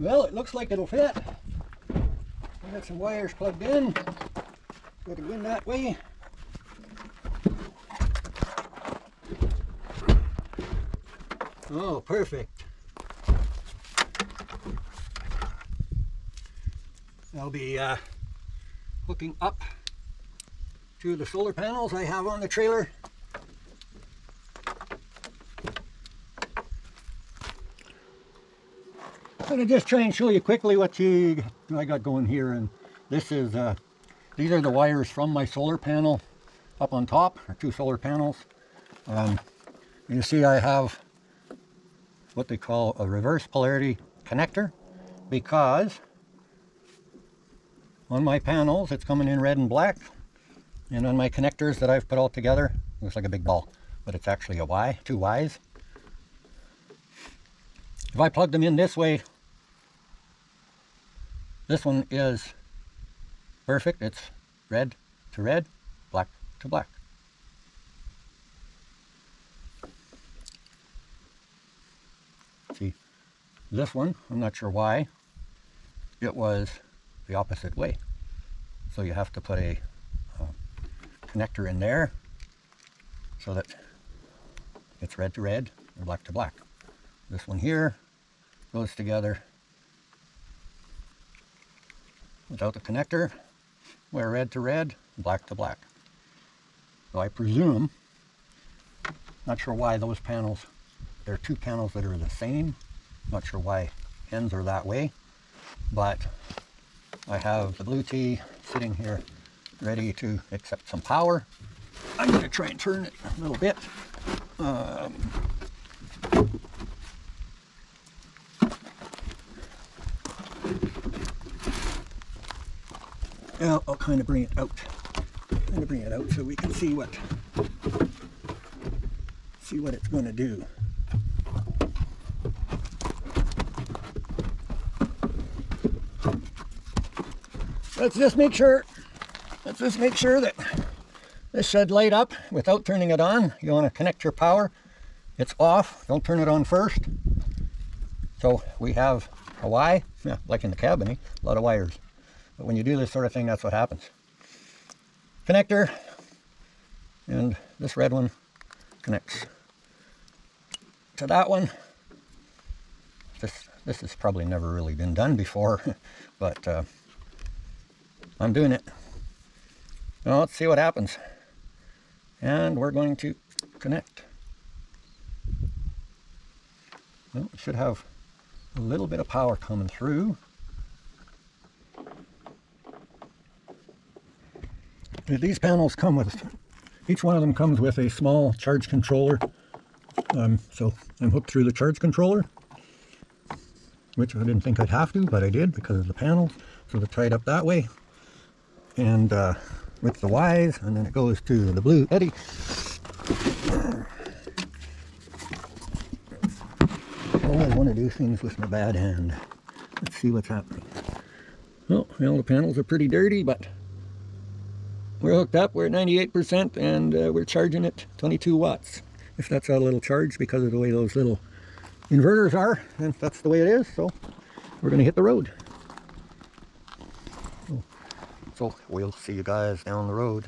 Well, it looks like it'll fit. I got some wires plugged in. Got to go in that way. Oh, perfect. I'll be hooking up to the solar panels I have on the trailer. I'm going to just try and show you quickly what I got going here. And this is these are the wires from my solar panel up on top, or 2 solar panels. You see I have what they call a reverse polarity connector, because on my panels it's coming in red and black, and on my connectors that I've put all together, it looks like a big ball, but it's actually a Y, 2 Ys. If I plug them in this way, this one is perfect. It's red to red, black to black. See, this one, I'm not sure why, it was the opposite way. So you have to put a connector in there so that it's red to red or black to black. This one here goes together without the connector, where red to red, black to black. So I presume, not sure why those panels, there are 2 panels that are the same. Not sure why ends are that way, but I have the blue tee sitting here ready to accept some power. I'm going to try and turn it a little bit. Yeah, I'll kind of bring it out. So we can see what it's going to do. Let's just make sure that this should light up without turning it on. You want to connect your power. It's off. Don't turn it on first. So we have a Y, yeah, like in the cabin, a lot of wires. But when you do this sort of thing, that's what happens. Connector, and this red one connects to that one. This has probably never really been done before, but I'm doing it. Now let's see what happens. And we're going to connect. Well, we should have a little bit of power coming through. These panels come with, each one of them comes with a small charge controller. So I'm hooked through the charge controller, which I didn't think I'd have to, but I did because of the panels. So they're tied up that way. And with the Ys, and then it goes to the blue eddy. I always want to do things with my bad hand. Let's see what's happening. Well, the panels are pretty dirty, but we're hooked up. We're at 98%, and we're charging it 22 watts. If that's a little charge because of the way those little inverters are, and that's the way it is, so we're going to hit the road. So we'll see you guys down the road.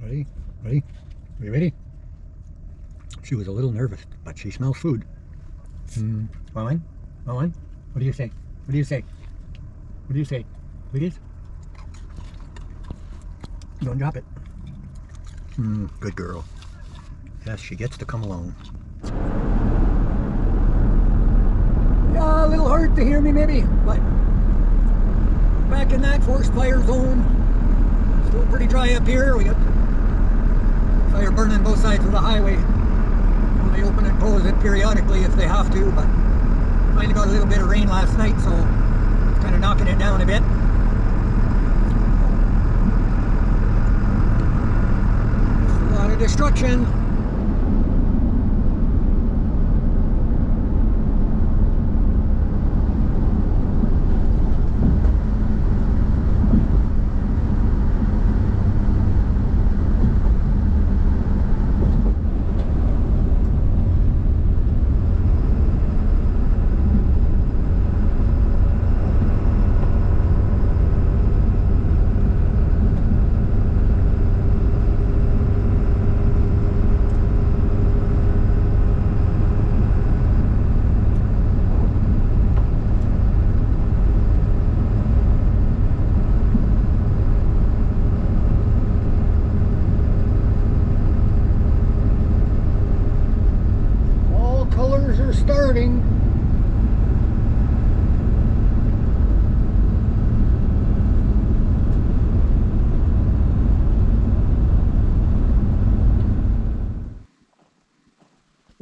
Ready? Ready? Are you ready? She was a little nervous, but she smells food. Mine? Mine? What do you say? What do you say? What do you say? Please? Don't drop it. Good girl. Yes, she gets to come along. Yeah, a little hard to hear me maybe, but back in that forest fire zone, still pretty dry up here. We got fire burning both sides of the highway. They open and close it periodically if they have to, but finally got a little bit of rain last night, so it's kind of knocking it down a bit. A lot of destruction.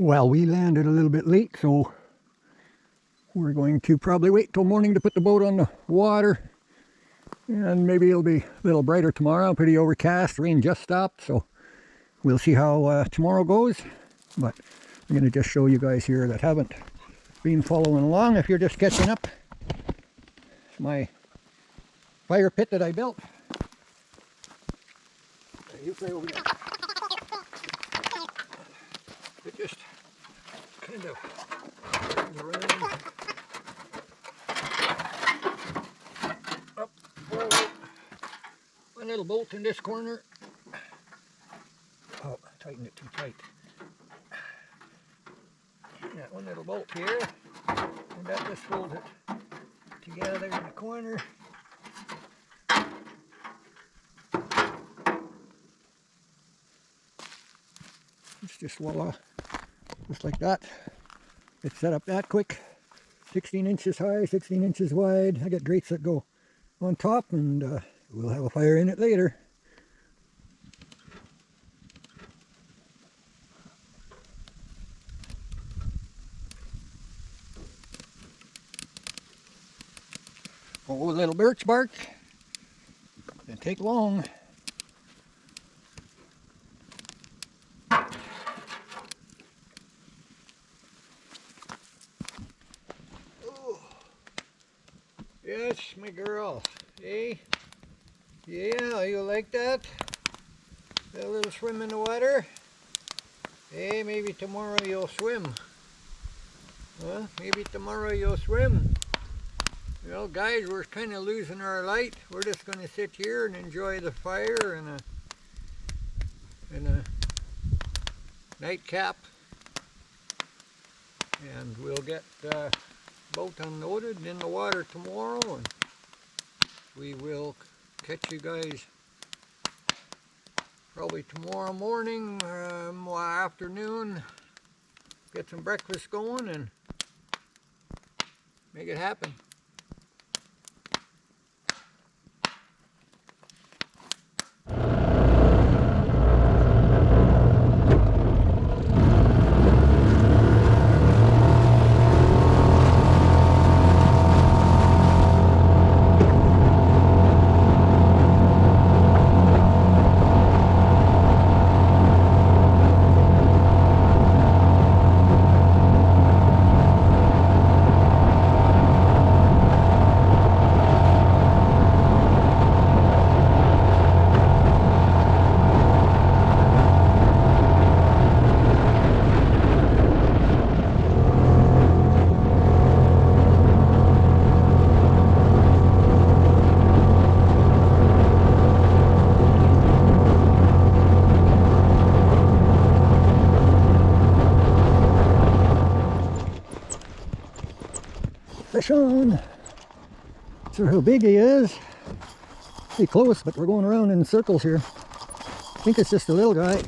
Well, we landed a little bit late, so we're going to probably wait till morning to put the boat on the water. And maybe it'll be a little brighter tomorrow. Pretty overcast, rain just stopped, so we'll see how tomorrow goes. But I'm going to just show you guys here that haven't been following along. If you're just catching up, it's my fire pit that I built. You play over there. It just kind of turns around. Up, forward. One little bolt in this corner. Oh, tightened it too tight. Yeah, one little bolt here. And that just holds it together in the corner. It's just voila, just like that. It's set up that quick. 16 inches high, 16 inches wide. I got grates that go on top, and we'll have a fire in it later. Oh, a little birch bark. Didn't take long. Yes, my girl. Hey? Yeah, you like that? A little swim in the water? Hey, maybe tomorrow you'll swim. Huh? Maybe tomorrow you'll swim. Well, guys, we're kind of losing our light. We're just going to sit here and enjoy the fire and a nightcap. And we'll get boat unloaded in the water tomorrow, and we will catch you guys probably tomorrow morning, afternoon, get some breakfast going and make it happen. Fish on. Not sure how big he is. Pretty close, but we're going around in circles here. I think it's just a little guy.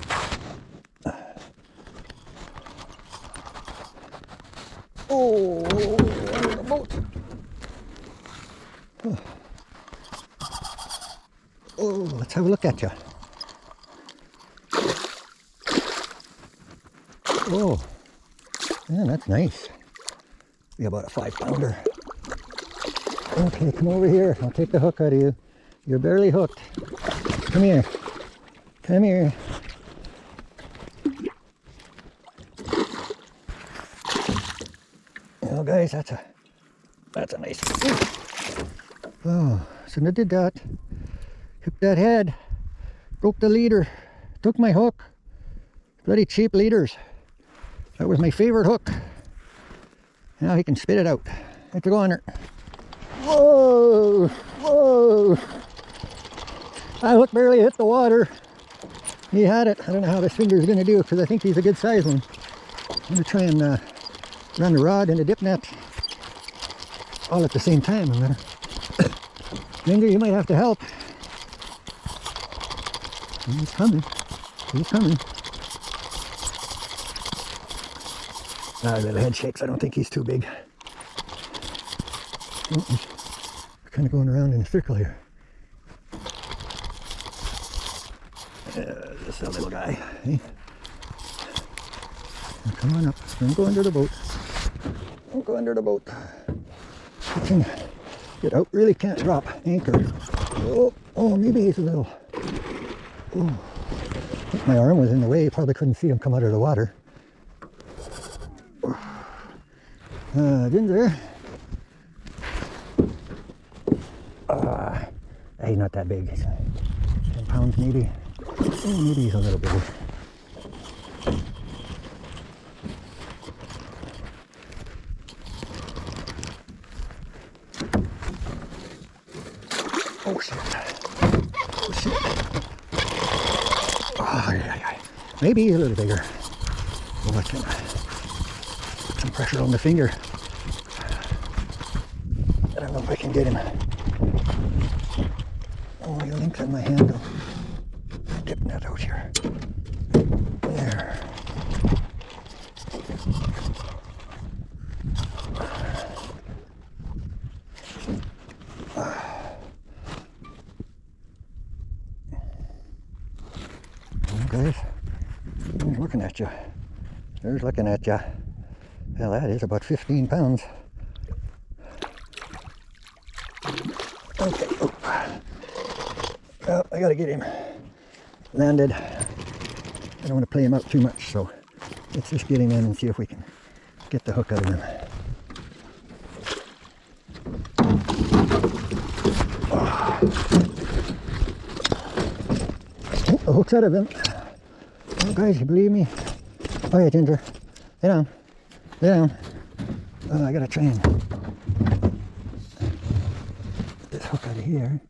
Oh, under the boat. Oh, let's have a look at you. Oh, yeah, that's nice. Be about a 5-pounder. Okay, come over here. I'll take the hook out of you. You're barely hooked. Come here. Come here. Oh, guys, that's a nice one. Oh, shouldn't have did that. Hit that head. Broke the leader. Took my hook. Bloody cheap leaders. That was my favorite hook. Now he can spit it out. Let's go on there. Whoa! Whoa! That hook barely hit the water. He had it. I don't know how this finger is going to do, because I think he's a good size one. I'm going to try and run the rod and the dip net all at the same time. Finger, you might have to help. He's coming. He's coming. Little head shakes. I don't think he's too big. We're kind of going around in a circle here. Just a little guy. Eh? Now come on up. Don't go under the boat. Don't go under the boat. You can get out. Really can't drop anchor. Oh, maybe he's a little. Oh, my arm was in the way. You probably couldn't see him come out of the water. Ginger. He's not that big. He's 10 pounds maybe. Oh, maybe he's a little bigger. Oh shit. Oh shit. Oh, yeah. Maybe he's a little bigger. Oh, I can put some pressure on the finger. I don't know if I can get him. Oh, he lengthened my handle. Dip that out here. There. Guys, he's looking at you. There's looking at you. Well, that is about 15 pounds. Okay. Oh. Well, I gotta get him landed. I don't want to play him out too much, so let's just get him in and see if we can get the hook out of him. Oh, the hook's out of him. Oh, guys, you believe me? Oh, yeah, Ginger. Lay down. Lay down. Oh, I gotta try and get this hook out of here.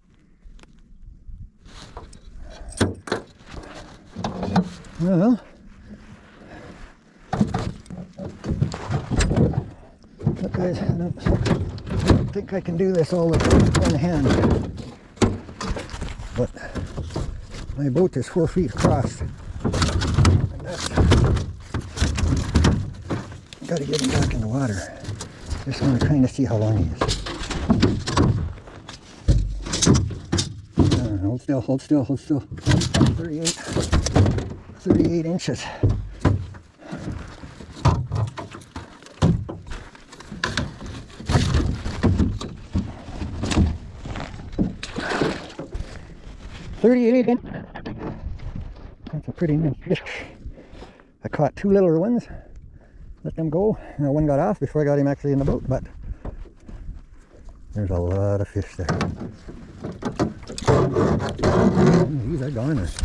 Well, look, guys, I don't think I can do this all with one hand, but my boat is 4 feet across. Got to get him back in the water. Just want to kind of see how long he is. Hold still, hold still, hold still. 38 inches. That's a pretty nice fish. I caught 2 littler ones. Let them go. Now one got off before I got him actually in the boat, but there's a lot of fish there. These are goners.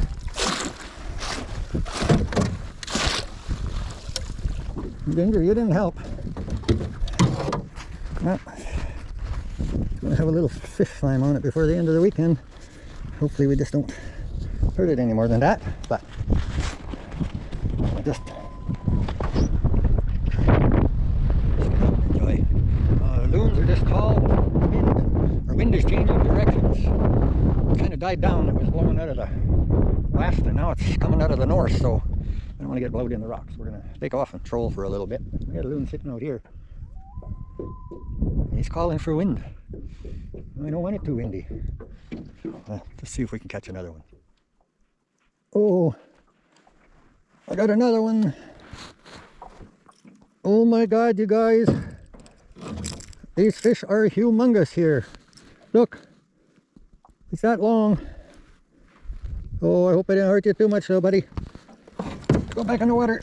Ginger, you didn't help. Well, gonna have a little fish slime on it before the end of the weekend. Hopefully we just don't hurt it any more than that, but I just enjoy. The loons are just tall. Wind is changing directions. It kind of died down. It was blowing out of the west and now it's coming out of the north, so I don't want to get blowed in the rocks. We're going to take off and troll for a little bit. We got a loon sitting out here. He's calling for wind. I don't want it too windy. Let's see if we can catch another one. Oh, I got another one. Oh my God, you guys. These fish are humongous here. Look, it's that long. Oh, I hope I didn't hurt you too much though, buddy. Go back in the water.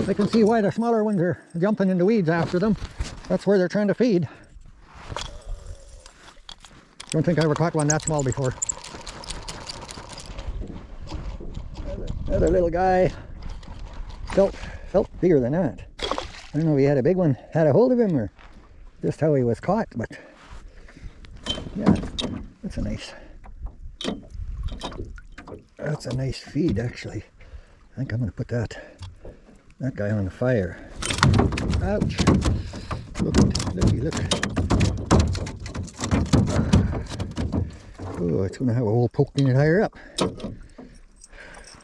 I can see why the smaller ones are jumping in the weeds after them. That's where they're trying to feed. Don't think I ever caught one that small before. Another little guy. Felt bigger than that. I don't know if he had a big one, had a hold of him, or just how he was caught, but yeah, that's a nice feed actually. I think I'm going to put that guy on the fire. Ouch! Look. Oh, it's going to have a hole poked in it higher up. Damn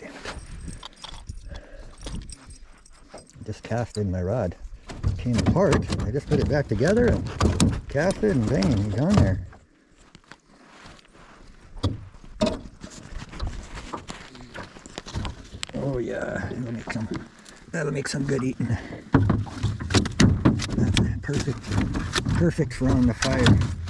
it. I just casted my rod. It came apart. I just put it back together and cast it and bang, he's on there. Oh yeah, it'll make some That'll make some good eating. That's perfect for on the fire.